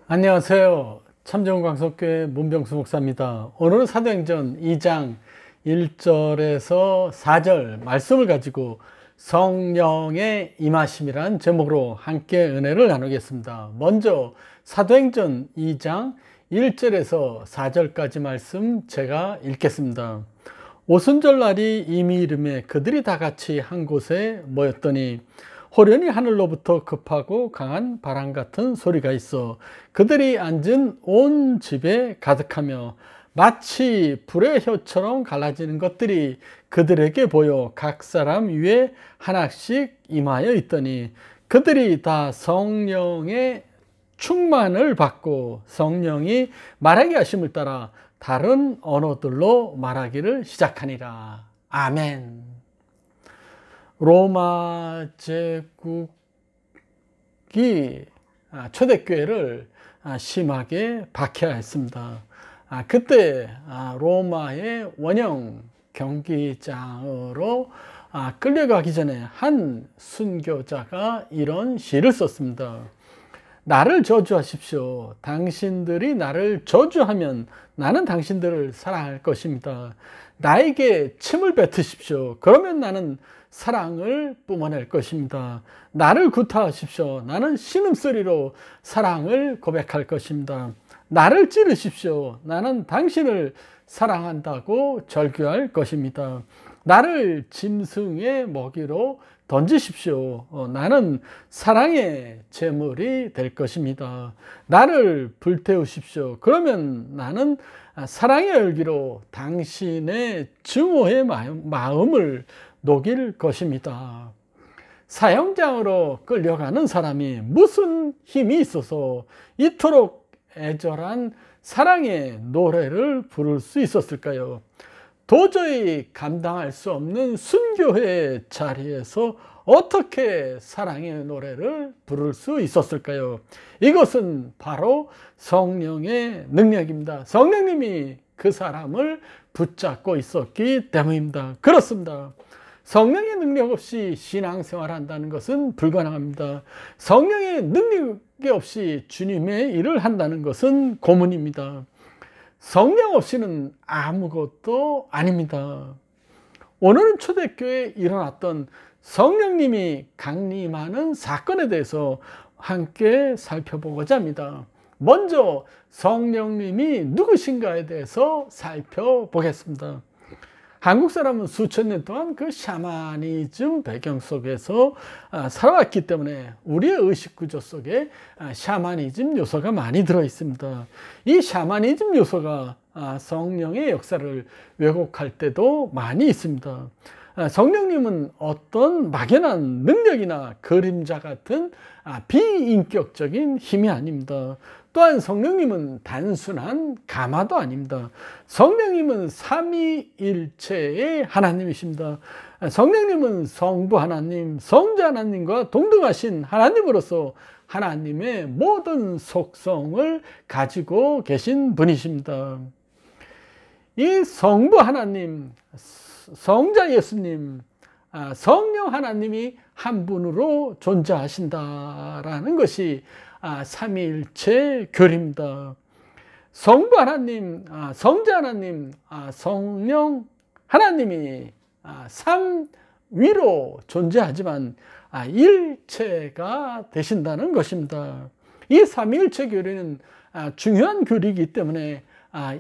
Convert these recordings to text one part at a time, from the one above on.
안녕하세요. 참정광석교회 문병수 목사입니다. 오늘은 사도행전 2장 1절에서 4절 말씀을 가지고 성령의 임하심이라는 제목으로 함께 은혜를 나누겠습니다. 먼저 사도행전 2장 1절에서 4절까지 말씀 제가 읽겠습니다. 오순절 날이 이미 이름에 그들이 다 같이 한 곳에 모였더니 호련히 하늘로부터 급하고 강한 바람 같은 소리가 있어 그들이 앉은 온 집에 가득하며 마치 불의 혀처럼 갈라지는 것들이 그들에게 보여 각 사람 위에 하나씩 임하여 있더니 그들이 다 성령의 충만을 받고 성령이 말하게 하심을 따라 다른 언어들로 말하기를 시작하니라. 아멘. 로마 제국이 초대교회를 심하게 박해했습니다. 그때 로마의 원형 경기장으로 끌려가기 전에 한 순교자가 이런 시를 썼습니다. 나를 저주하십시오. 당신들이 나를 저주하면 나는 당신들을 사랑할 것입니다. 나에게 침을 뱉으십시오. 그러면 나는 사랑을 뿜어낼 것입니다. 나를 구타하십시오. 나는 신음소리로 사랑을 고백할 것입니다. 나를 찌르십시오. 나는 당신을 사랑한다고 절규할 것입니다. 나를 짐승의 먹이로 던지십시오. 나는 사랑의 제물이 될 것입니다. 나를 불태우십시오. 그러면 나는 사랑의 열기로 당신의 증오의 마음을 녹일 것입니다. 사형장으로 끌려가는 사람이 무슨 힘이 있어서 이토록 애절한 사랑의 노래를 부를 수 있었을까요? 도저히 감당할 수 없는 순교의 자리에서 어떻게 사랑의 노래를 부를 수 있었을까요? 이것은 바로 성령의 능력입니다. 성령님이 그 사람을 붙잡고 있었기 때문입니다. 그렇습니다. 성령의 능력 없이 신앙생활 한다는 것은 불가능합니다. 성령의 능력이 없이 주님의 일을 한다는 것은 고문입니다. 성령 없이는 아무것도 아닙니다. 오늘은 초대교회에 일어났던 성령님이 강림하는 사건에 대해서 함께 살펴보고자 합니다. 먼저 성령님이 누구신가에 대해서 살펴보겠습니다. 한국 사람은 수천 년 동안 그 샤머니즘 배경 속에서 살아왔기 때문에 우리의 의식 구조 속에 샤머니즘 요소가 많이 들어 있습니다. 이 샤머니즘 요소가 성령의 역사를 왜곡할 때도 많이 있습니다. 성령님은 어떤 막연한 능력이나 그림자 같은 비인격적인 힘이 아닙니다. 또한 성령님은 단순한 가마도 아닙니다. 성령님은 삼위일체의 하나님이십니다. 성령님은 성부 하나님, 성자 하나님과 동등하신 하나님으로서 하나님의 모든 속성을 가지고 계신 분이십니다. 이 성부 하나님, 성자 예수님, 성령 하나님이 한 분으로 존재하신다라는 것이 삼위일체 교리입니다. 성부 하나님, 성자 하나님, 성령 하나님이 삼위로 존재하지만 일체가 되신다는 것입니다. 이 삼위일체 교리는 중요한 교리이기 때문에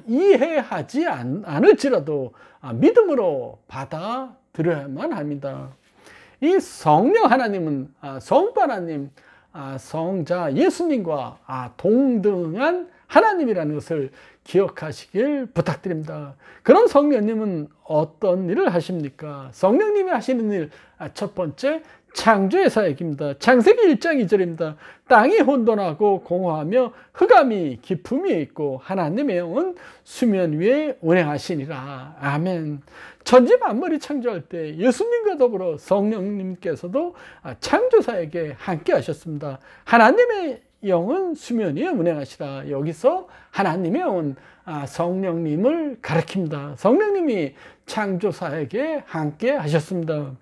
이해하지 않을지라도 믿음으로 받아들여야만 합니다. 이 성령 하나님은 성부 하나님, 성자 예수님과 동등한 하나님이라는 것을 기억하시길 부탁드립니다. 그럼 성령님은 어떤 일을 하십니까? 성령님이 하시는 일, 첫 번째 창조의 사역입니다. 창세기 1장 2절입니다. 땅이 혼돈하고 공허하며 흑암이 깊음이 있고 하나님의 영은 수면 위에 운행하시니라. 아멘. 천지 만물이 창조할 때 예수님과 더불어 성령님께서도 창조 사역에 함께 하셨습니다. 하나님의 영은 수면 위에 운행하시라. 여기서 하나님의 영은 성령님을 가리킵니다. 성령님이 창조 사역에 함께 하셨습니다.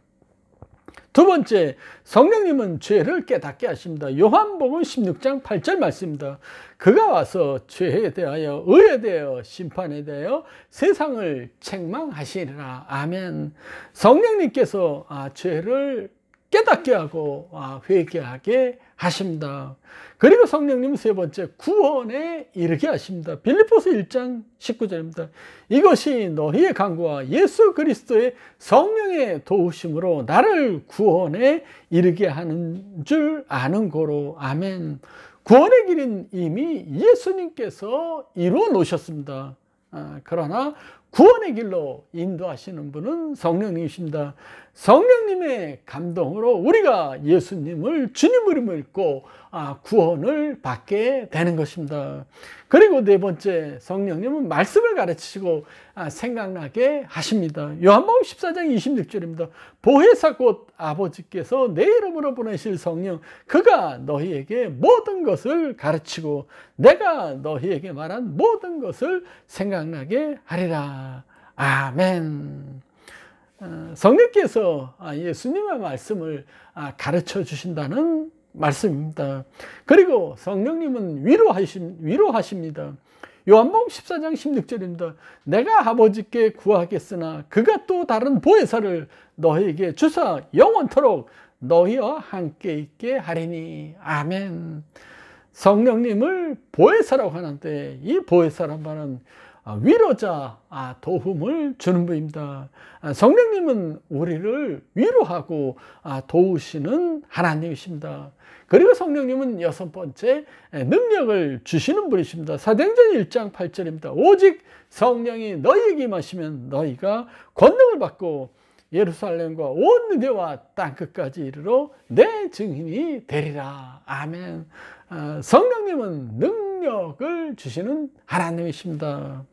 두 번째, 성령님은 죄를 깨닫게 하십니다. 요한복음 16장 8절 말씀입니다. 그가 와서 죄에 대하여, 의에 대하여, 심판에 대하여 세상을 책망하시리라. 아멘. 성령님께서 죄를 깨닫게 하고 회개하게 하십니다. 그리고 성령님은 세 번째, 구원에 이르게 하십니다. 빌립보서 1장 19절입니다. 이것이 너희의 강구와 예수 그리스도의 성령의 도우심으로 나를 구원에 이르게 하는 줄 아는 고로. 아멘. 구원의 길은 이미 예수님께서 이루어 놓으셨습니다. 그러나 구원의 길로 인도하시는 분은 성령님이십니다. 성령님의 감동으로 우리가 예수님을 주님으로 믿고 구원을 받게 되는 것입니다. 그리고 네 번째, 성령님은 말씀을 가르치시고 생각나게 하십니다. 요한복음 14장 26절입니다. 보혜사 곧 아버지께서 내 이름으로 보내실 성령, 그가 너희에게 모든 것을 가르치고 내가 너희에게 말한 모든 것을 생각나게 하리라. 아멘. 성령께서 예수님의 말씀을 가르쳐 주신다는 말씀입니다. 그리고 성령님은 위로하십니다. 요한복음 14장 16절입니다. 내가 아버지께 구하겠으나 그가 또 다른 보혜사를 너희에게 주사 영원토록 너희와 함께 있게 하리니. 아멘. 성령님을 보혜사라고 하는데 이 보혜사란 말은 위로자, 도움을 주는 분입니다. 성령님은 우리를 위로하고 도우시는 하나님이십니다. 그리고 성령님은 여섯 번째, 능력을 주시는 분이십니다. 사도행전 1장 8절입니다. 오직 성령이 너희에게 임하시면 너희가 권능을 받고 예루살렘과 온 유대와 땅끝까지 이르러 내 증인이 되리라. 아멘. 성령님은 능력을 주시는 하나님이십니다.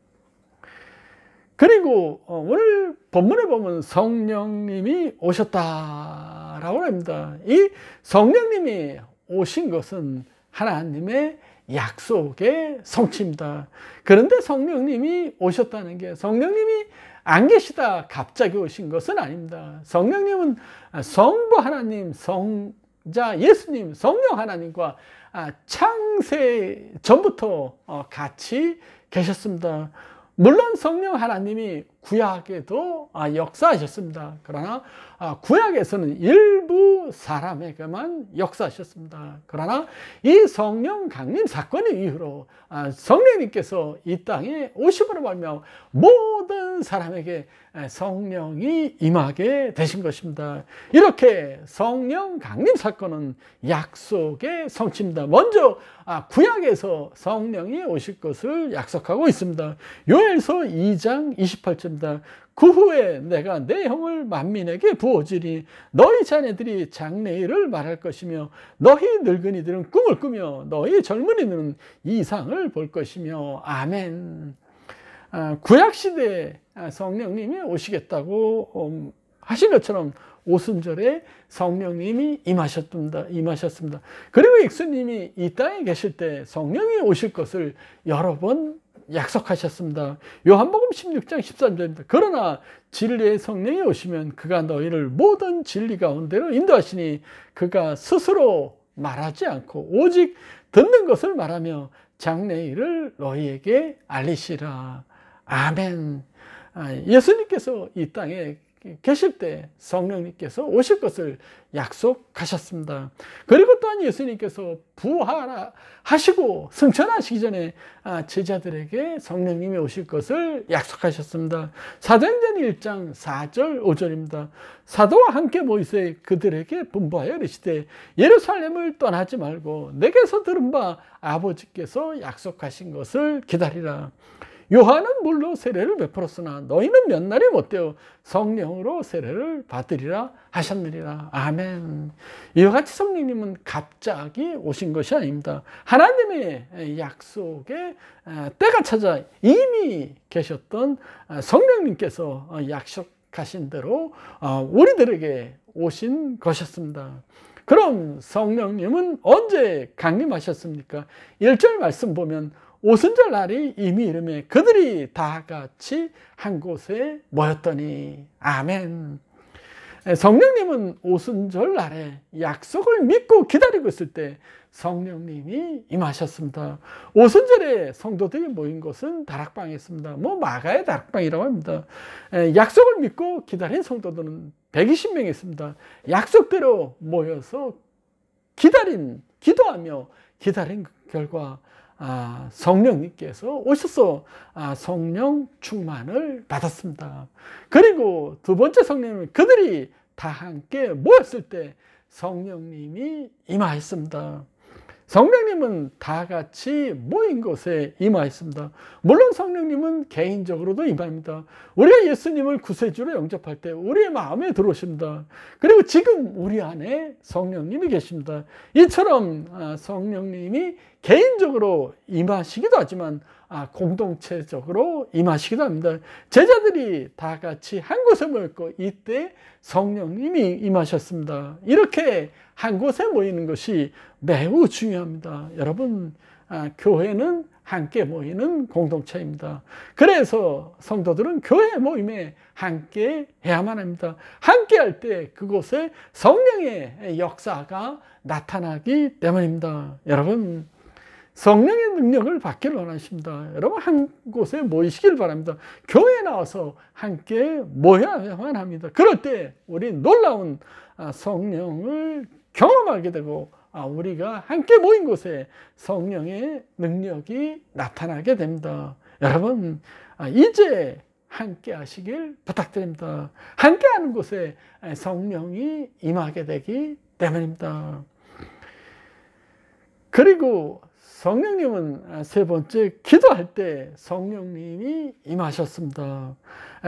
그리고 오늘 본문에 보면 성령님이 오셨다라고 합니다. 이 성령님이 오신 것은 하나님의 약속의 성취입니다. 그런데 성령님이 오셨다는 게 성령님이 안 계시다 갑자기 오신 것은 아닙니다. 성령님은 성부 하나님, 성자 예수님, 성령 하나님과 창세 전부터 같이 계셨습니다. 물론 성령 하나님이 구약에도 역사하셨습니다. 그러나 구약에서는 일부 사람에게만 역사하셨습니다. 그러나 이 성령 강림 사건의 이후로 성령님께서 이 땅에 오심으로 말미암아 모든 사람에게 성령이 임하게 되신 것입니다. 이렇게 성령 강림 사건은 약속의 성취입니다. 먼저 구약에서 성령이 오실 것을 약속하고 있습니다. 요엘서 2장 28절입니다. 그 후에 내가 내 형을 만민에게 부어주리니 너희 자녀들이 장래일을 말할 것이며 너희 늙은이들은 꿈을 꾸며 너희 젊은이들은 이상을 볼 것이며. 아멘. 구약시대에 성령님이 오시겠다고 하신 것처럼 오순절에 성령님이 임하셨습니다. 그리고 예수님이 이 땅에 계실 때 성령이 오실 것을 여러 번 약속하셨습니다. 요한복음 16장 13절입니다. 그러나 진리의 성령이 오시면 그가 너희를 모든 진리 가운데로 인도하시니 그가 스스로 말하지 않고 오직 듣는 것을 말하며 장래일을 너희에게 알리시라. 아멘. 예수님께서 이 땅에 계실 때 성령님께서 오실 것을 약속하셨습니다. 그리고 또한 예수님께서 부활하시고 승천하시기 전에 제자들에게 성령님이 오실 것을 약속하셨습니다. 사도행전 1장 4절 5절입니다. 사도와 함께 모이세 그들에게 분부하여 이르시되 예루살렘을 떠나지 말고 내게서 들은 바 아버지께서 약속하신 것을 기다리라. 요한은 물로 세례를 베풀었으나 너희는 몇 날이 못되어 성령으로 세례를 받으리라 하셨느니라. 아멘. 이와 같이 성령님은 갑자기 오신 것이 아닙니다. 하나님의 약속에 때가 찾아 이미 계셨던 성령님께서 약속하신 대로 우리들에게 오신 것이었습니다. 그럼 성령님은 언제 강림하셨습니까? 1절 말씀 보면 오순절 날이 이미 이르매 그들이 다 같이 한 곳에 모였더니. 아멘. 성령님은 오순절 날에 약속을 믿고 기다리고 있을 때 성령님이 임하셨습니다. 오순절에 성도들이 모인 곳은 다락방이었습니다. 마가의 다락방이라고 합니다. 약속을 믿고 기다린 성도들은 120명이 있습니다. 약속대로 모여서 기도하며 기다린 결과 성령님께서 오셔서 성령 충만을 받았습니다. 그리고 두 번째 성령님은 그들이 다 함께 모였을 때 성령님이 임하였습니다. 성령님은 다 같이 모인 곳에 임하였습니다. 물론 성령님은 개인적으로도 임합니다. 우리가 예수님을 구세주로 영접할 때 우리의 마음에 들어오십니다. 그리고 지금 우리 안에 성령님이 계십니다. 이처럼 성령님이 개인적으로 임하시기도 하지만 공동체적으로 임하시기도 합니다. 제자들이 다 같이 한 곳에 모였고 이때 성령님이 임하셨습니다. 이렇게 한 곳에 모이는 것이 매우 중요합니다. 여러분, 교회는 함께 모이는 공동체입니다. 그래서 성도들은 교회 모임에 함께 해야만 합니다. 함께 할 때 그곳에 성령의 역사가 나타나기 때문입니다. 여러분, 성령의 능력을 받기를 원하십니다. 여러분, 한 곳에 모이시길 바랍니다. 교회에 나와서 함께 모여야만 합니다. 그럴 때 우리 놀라운 성령을 경험하게 되고 우리가 함께 모인 곳에 성령의 능력이 나타나게 됩니다. 여러분, 이제 함께 하시길 부탁드립니다. 함께 하는 곳에 성령이 임하게 되기 때문입니다. 그리고 성령님은 세 번째, 기도할 때 성령님이 임하셨습니다.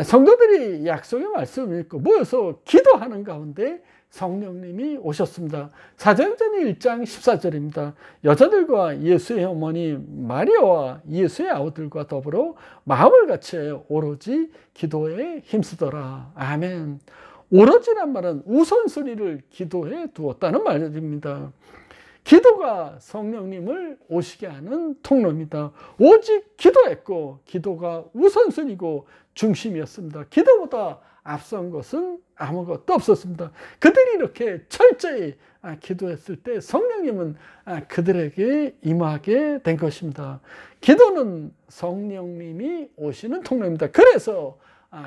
성도들이 약속의 말씀을 읽고 모여서 기도하는 가운데 성령님이 오셨습니다. 사도행전 1장 14절입니다. 여자들과 예수의 어머니 마리아와 예수의 아우들과 더불어 마음을 같이 오로지 기도에 힘쓰더라. 아멘. 오로지란 말은 우선순위를 기도에 두었다는 말입니다. 기도가 성령님을 오시게 하는 통로입니다. 오직 기도했고 기도가 우선순위고 중심이었습니다. 기도보다 앞선 것은 아무것도 없었습니다. 그들이 이렇게 철저히 기도했을 때 성령님은 그들에게 임하게 된 것입니다. 기도는 성령님이 오시는 통로입니다. 그래서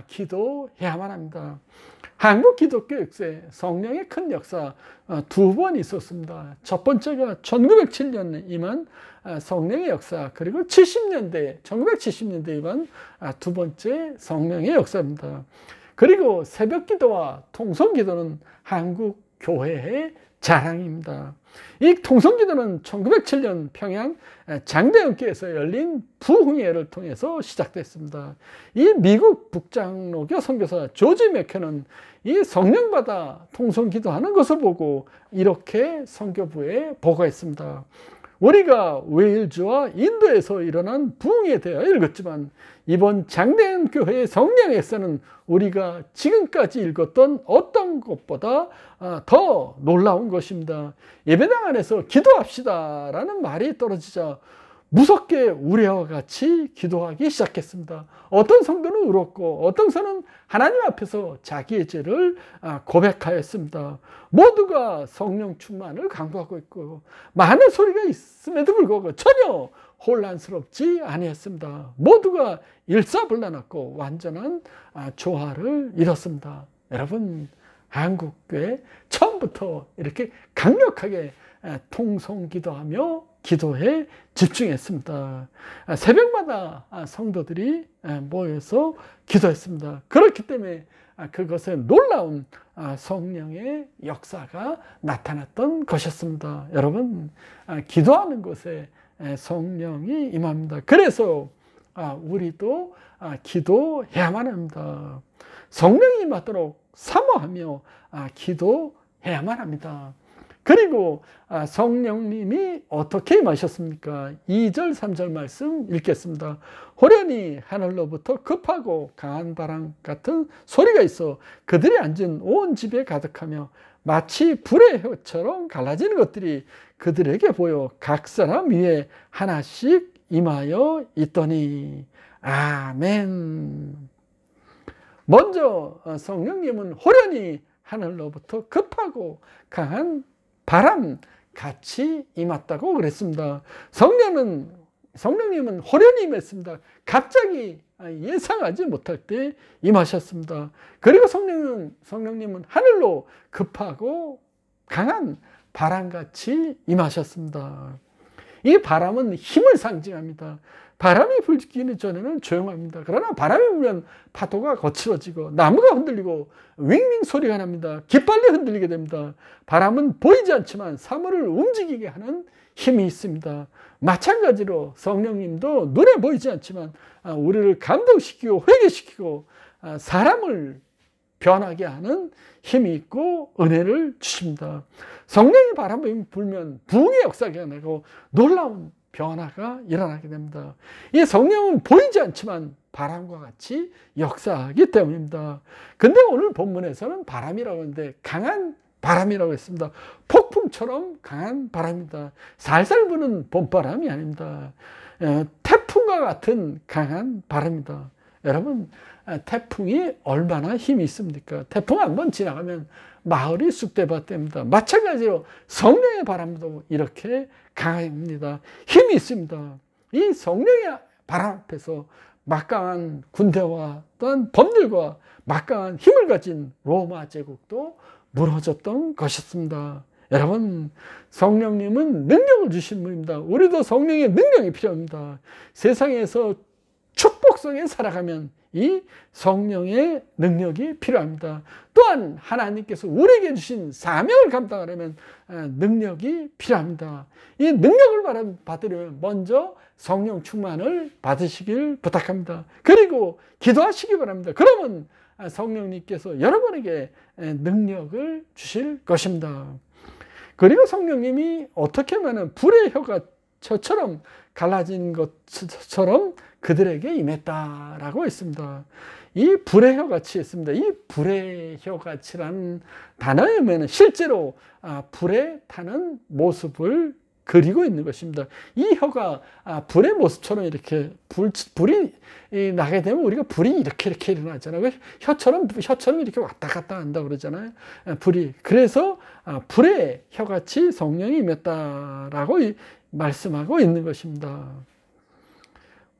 기도해야만 합니다. 한국 기독교 역사에 성령의 큰 역사 두 번 있었습니다. 첫 번째가 1907년에 임한 성령의 역사, 그리고 1970년대에 임한 두 번째 성령의 역사입니다. 그리고 새벽 기도와 통성 기도는 한국 교회의 자랑입니다. 이 통성 기도는 1907년 평양 장대원교에서 열린 부흥회를 통해서 시작됐습니다. 이 미국 북장로교 선교사 조지 맥케는 이 성령받아 통성 기도하는 것을 보고 이렇게 선교부에 보고했습니다. 우리가 웨일즈와 인도에서 일어난 부흥에 대하여 읽었지만 이번 장대현 교회의 성령의 역사는 우리가 지금까지 읽었던 어떤 것보다 더 놀라운 것입니다. 예배당 안에서 기도합시다 라는 말이 떨어지자 무섭게 우리와 같이 기도하기 시작했습니다. 어떤 성도는 울었고 어떤 성도는 하나님 앞에서 자기의 죄를 고백하였습니다. 모두가 성령 충만을 강구하고 있고 많은 소리가 있음에도 불구하고 전혀 혼란스럽지 아니었습니다. 모두가 일사불란하고 완전한 조화를 이뤘습니다. 여러분, 한국교회 처음부터 이렇게 강력하게 통성기도하며 기도에 집중했습니다. 새벽마다 성도들이 모여서 기도했습니다. 그렇기 때문에 그것에 놀라운 성령의 역사가 나타났던 것이었습니다. 여러분, 기도하는 곳에 성령이 임합니다. 그래서 우리도 기도해야만 합니다. 성령이 임하도록 사모하며 기도해야만 합니다. 그리고 성령님이 어떻게 임하셨습니까? 2절 3절 말씀 읽겠습니다. 호련히 하늘로부터 급하고 강한 바람 같은 소리가 있어 그들이 앉은 온 집에 가득하며 마치 불의 혀처럼 갈라지는 것들이 그들에게 보여 각 사람 위에 하나씩 임하여 있더니. 아멘. 먼저 성령님은 호련히 하늘로부터 급하고 강한 바람 같이 임했다고 그랬습니다. 성령님은 호련히 임했습니다. 갑자기 예상하지 못할 때 임하셨습니다. 그리고 성령님은 하늘로 급하고 강한 바람같이 임하셨습니다. 이 바람은 힘을 상징합니다. 바람이 불기 전에는 조용합니다. 그러나 바람이 불면 파도가 거칠어지고 나무가 흔들리고 윙윙 소리가 납니다. 깃발이 흔들리게 됩니다. 바람은 보이지 않지만 사물을 움직이게 하는 힘이 있습니다. 마찬가지로 성령님도 눈에 보이지 않지만 우리를 감동시키고 회개시키고 사람을 변하게 하는 힘이 있고 은혜를 주십니다. 성령의 바람이 불면 부흥의 역사가 일어나고 놀라운 변화가 일어나게 됩니다. 이 성령은 보이지 않지만 바람과 같이 역사하기 때문입니다. 근데 오늘 본문에서는 바람이라고 하는데 강한 바람이라고 했습니다. 폭풍처럼 강한 바람입니다. 살살 부는 봄바람이 아닙니다. 태풍과 같은 강한 바람입니다. 여러분, 태풍이 얼마나 힘이 있습니까? 태풍 한번 지나가면 마을이 쑥대밭됩니다. 마찬가지로 성령의 바람도 이렇게 강합니다. 힘이 있습니다. 이 성령의 바람 앞에서 막강한 군대와 또한 범들과 막강한 힘을 가진 로마 제국도 무너졌던 것이었습니다. 여러분, 성령님은 능력을 주신 분입니다. 우리도 성령의 능력이 필요합니다. 세상에서 축복 속에 살아가면 이 성령의 능력이 필요합니다. 또한 하나님께서 우리에게 주신 사명을 감당하려면 능력이 필요합니다. 이 능력을 받으려면 먼저 성령 충만을 받으시길 부탁합니다. 그리고 기도하시기 바랍니다. 그러면 성령님께서 여러분에게 능력을 주실 것입니다. 그리고 성령님이 어떻게 하면 불의 혀가 저처럼 갈라진 것처럼 그들에게 임했다라고 했습니다. 이 불의 혀같이 했습니다. 이 불의 혀같이라는 단어에 보면 실제로 불에 타는 모습을 그리고 있는 것입니다. 이 혀가 불의 모습처럼 이렇게 불이 나게 되면 우리가 불이 이렇게 일어나잖아요. 혀처럼 이렇게 왔다 갔다 한다 그러잖아요. 불이. 그래서 불의 혀같이 성령이 임했다라고 말씀하고 있는 것입니다.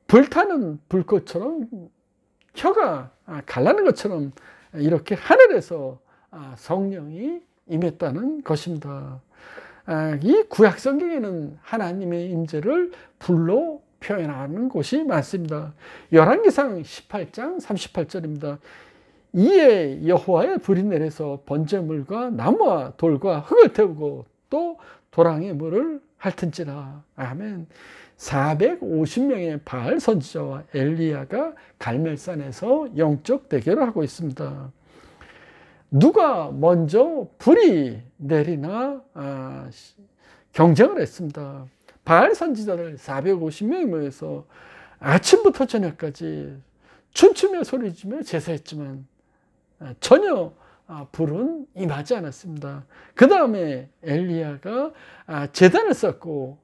불타는 불꽃처럼 혀가 갈라는 것처럼 이렇게 하늘에서 성령이 임했다는 것입니다. 이 구약 성경에는 하나님의 임재를 불로 표현하는 곳이 많습니다. 열왕기상 18장 38절입니다. 이에 여호와의 불이 내려서 번제물과 나무와 돌과 흙을 태우고 또 도랑의 물을 핥은지라. 아멘. 450명의 바알 선지자와 엘리야가 갈멜산에서 영적 대결을 하고 있습니다. 누가 먼저 불이 내리나 경쟁을 했습니다. 바알 선지자들 450명이 모여서 아침부터 저녁까지 춤추며 소리지며 제사했지만 전혀 불은 임하지 않았습니다. 그 다음에 엘리야가 제단을 쌓고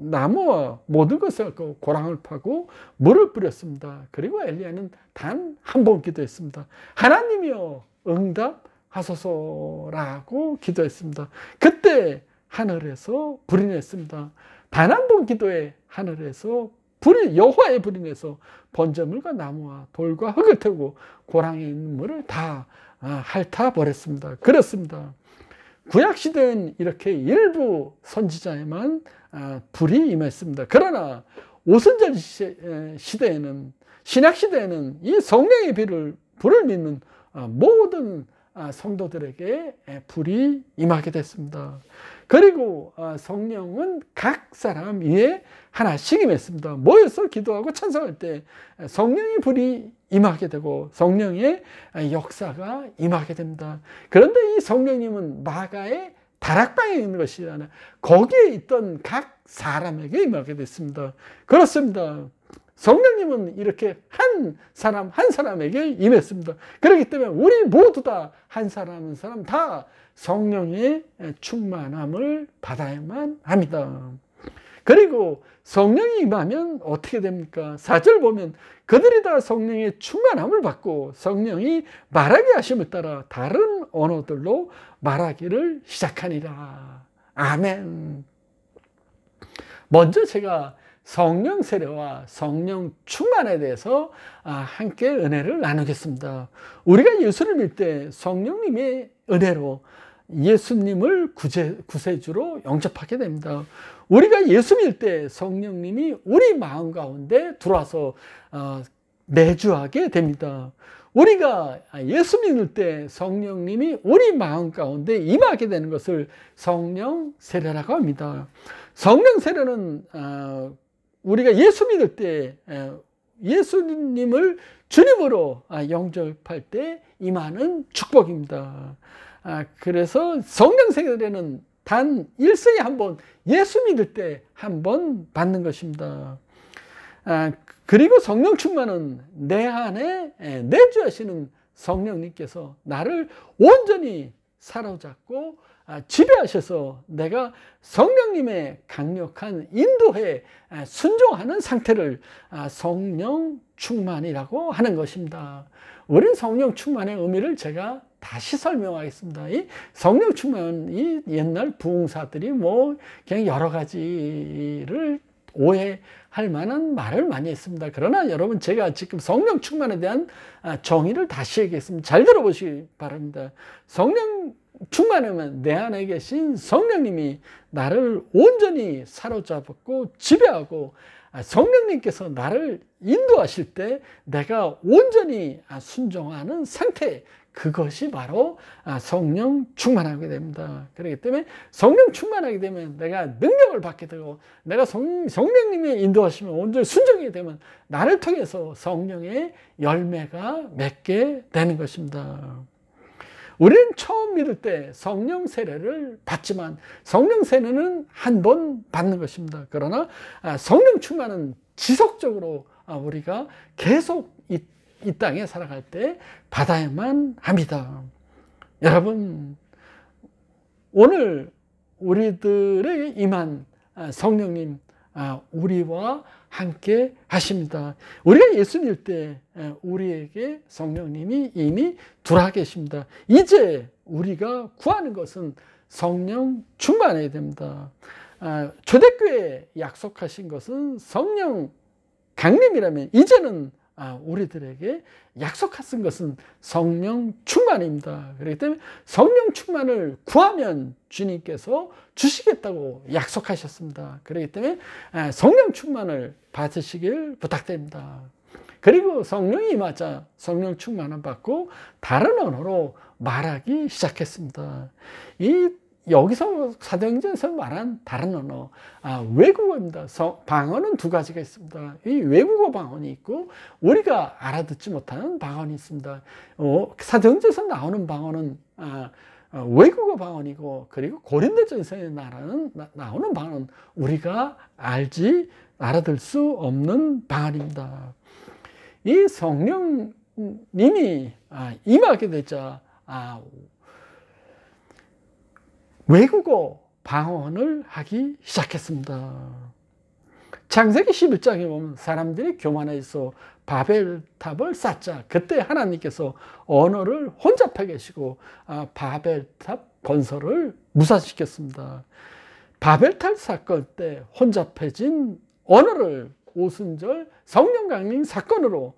나무와 모든 것을 갖고 고랑을 파고 물을 뿌렸습니다. 그리고 엘리야는 단 한 번 기도했습니다. 하나님이여 응답하소서라고 기도했습니다. 그때 하늘에서 불이 냈습니다. 단 한 번 기도에 하늘에서 여호와의 불이 내서 번제물과 나무와 돌과 흙을 태우고 고랑에 있는 물을 다 핥아버렸습니다. 그렇습니다. 구약시대는 이렇게 일부 선지자에만 불이 임했습니다. 그러나 오순절 시대에는, 신약시대에는 이 성령의 불을 믿는 모든 성도들에게 불이 임하게 됐습니다. 그리고 성령은 각 사람 위에 하나씩 임했습니다. 모여서 기도하고 찬송할 때 성령의 불이 임하게 되고 성령의 역사가 임하게 됩니다. 그런데 이 성령님은 마가의 다락방에 있는 것이 아니라 거기에 있던 각 사람에게 임하게 됐습니다. 그렇습니다. 성령님은 이렇게 한 사람 한 사람에게 임했습니다. 그렇기 때문에 우리 모두 다 한 사람 한 사람 다 성령의 충만함을 받아야만 합니다. 그리고 성령이 임하면 어떻게 됩니까? 4절 보면 그들이 다 성령의 충만함을 받고 성령이 말하게 하심을 따라 다른 언어들로 말하기를 시작하니라. 아멘. 먼저 제가 성령 세례와 성령 충만에 대해서 함께 은혜를 나누겠습니다. 우리가 예수를 믿을 때 성령님의 은혜로 예수님을 구세주로 영접하게 됩니다. 우리가 예수 믿을 때 성령님이 우리 마음 가운데 들어와서 내주하게 됩니다. 우리가 예수 믿을 때 성령님이 우리 마음 가운데 임하게 되는 것을 성령 세례라고 합니다. 성령 세례는 우리가 예수 믿을 때 예수님을 주님으로 영접할 때 임하는 축복입니다. 그래서 성령 세례는 단 일생에 한 번 예수 믿을 때 한 번 받는 것입니다. 그리고 성령 충만은 내 안에 내주하시는 성령님께서 나를 온전히 사로잡고 지배하셔서 내가 성령님의 강력한 인도에 순종하는 상태를 성령 충만이라고 하는 것입니다. 우리는 성령 충만의 의미를 제가 다시 설명하겠습니다. 이 성령 충만이 옛날 부흥사들이 그냥 여러 가지를 오해할 만한 말을 많이 했습니다. 그러나 여러분, 제가 지금 성령 충만에 대한 정의를 다시 얘기했습니다. 잘 들어보시기 바랍니다. 성령 충만하면 내 안에 계신 성령님이 나를 온전히 사로잡고 지배하고 성령님께서 나를 인도하실 때 내가 온전히 순종하는 상태, 그것이 바로 성령 충만하게 됩니다. 그렇기 때문에 성령 충만하게 되면 내가 능력을 받게 되고, 내가 성령님의 인도하시면 온전히 순종하게 되면 나를 통해서 성령의 열매가 맺게 되는 것입니다. 우리는 처음 믿을 때 성령 세례를 받지만 성령 세례는 한 번 받는 것입니다. 그러나 성령 충만은 지속적으로 우리가 계속 이 땅에 살아갈 때 받아야만 합니다. 여러분, 오늘 우리들에게 임한 성령님, 우리와 함께 하십니다. 우리가 예수 믿을 때 우리에게 성령님이 이미 들어와 계십니다. 이제 우리가 구하는 것은 성령 충만해야 됩니다. 초대교회에 약속하신 것은 성령 강림이라면 이제는 우리들에게 약속하신 것은 성령 충만입니다. 그렇기 때문에 성령 충만을 구하면 주님께서 주시겠다고 약속하셨습니다. 그렇기 때문에 성령 충만을 받으시길 부탁드립니다. 그리고 성령이 임하자 성령 충만을 받고 다른 언어로 말하기 시작했습니다. 여기서 사도행전에서 말한 다른 언어, 외국어입니다. 방언은 두 가지가 있습니다. 이 외국어 방언이 있고 우리가 알아듣지 못하는 방언이 있습니다. 사도행전에서 나오는 방언은 외국어 방언이고, 그리고 고린도전서에 나오는 방언은 우리가 알아들 수 없는 방언입니다. 이 성령님이 임하게 되자 외국어 방언을 하기 시작했습니다. 창세기 11장에 보면 사람들이 교만해서 바벨탑을 쌓자. 그때 하나님께서 언어를 혼잡하게 하시고 바벨탑 건설을 무산시켰습니다. 바벨탑 사건 때 혼잡해진 언어를 오순절 성령 강림 사건으로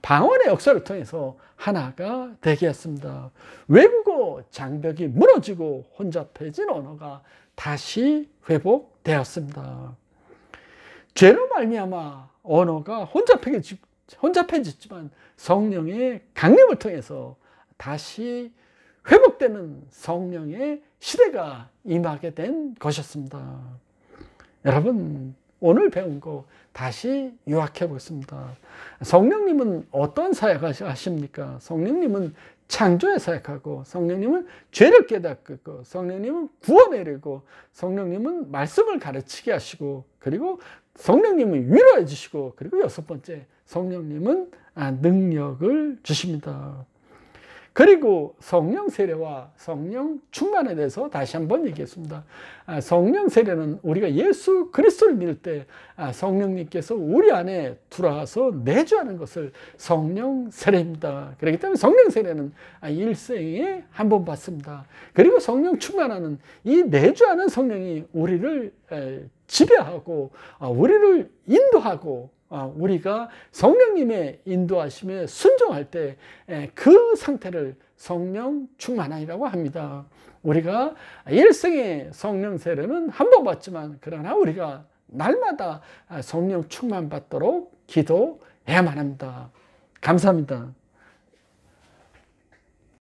방언의 역사를 통해서 하나가 되게 했습니다. 외국어 장벽이 무너지고 혼잡해진 언어가 다시 회복되었습니다. 죄로 말미암아 언어가 혼잡해졌지만 성령의 강림을 통해서 다시 회복되는 성령의 시대가 임하게 된 것이었습니다. 여러분, 오늘 배운 거 다시 요약해 보겠습니다. 성령님은 어떤 사역을 하십니까? 성령님은 창조의 사역하고, 성령님은 죄를 깨닫고, 성령님은 구원에 이르고, 성령님은 말씀을 가르치게 하시고, 그리고 성령님은 위로해 주시고, 그리고 여섯 번째, 성령님은 능력을 주십니다. 그리고 성령 세례와 성령 충만에 대해서 다시 한번 얘기했습니다. 성령 세례는 우리가 예수 그리스도를 믿을 때 성령님께서 우리 안에 들어와서 내주하는 것을 성령 세례입니다. 그렇기 때문에 성령 세례는 일생에 한 번 받습니다. 그리고 성령 충만하는 이 내주하는 성령이 우리를 지배하고 우리를 인도하고 우리가 성령님의 인도하심에 순종할 때 그 상태를 성령 충만이라고 합니다. 우리가 일생의 성령 세례는 한 번 받지만 그러나 우리가 날마다 성령 충만 받도록 기도해야만 합니다. 감사합니다.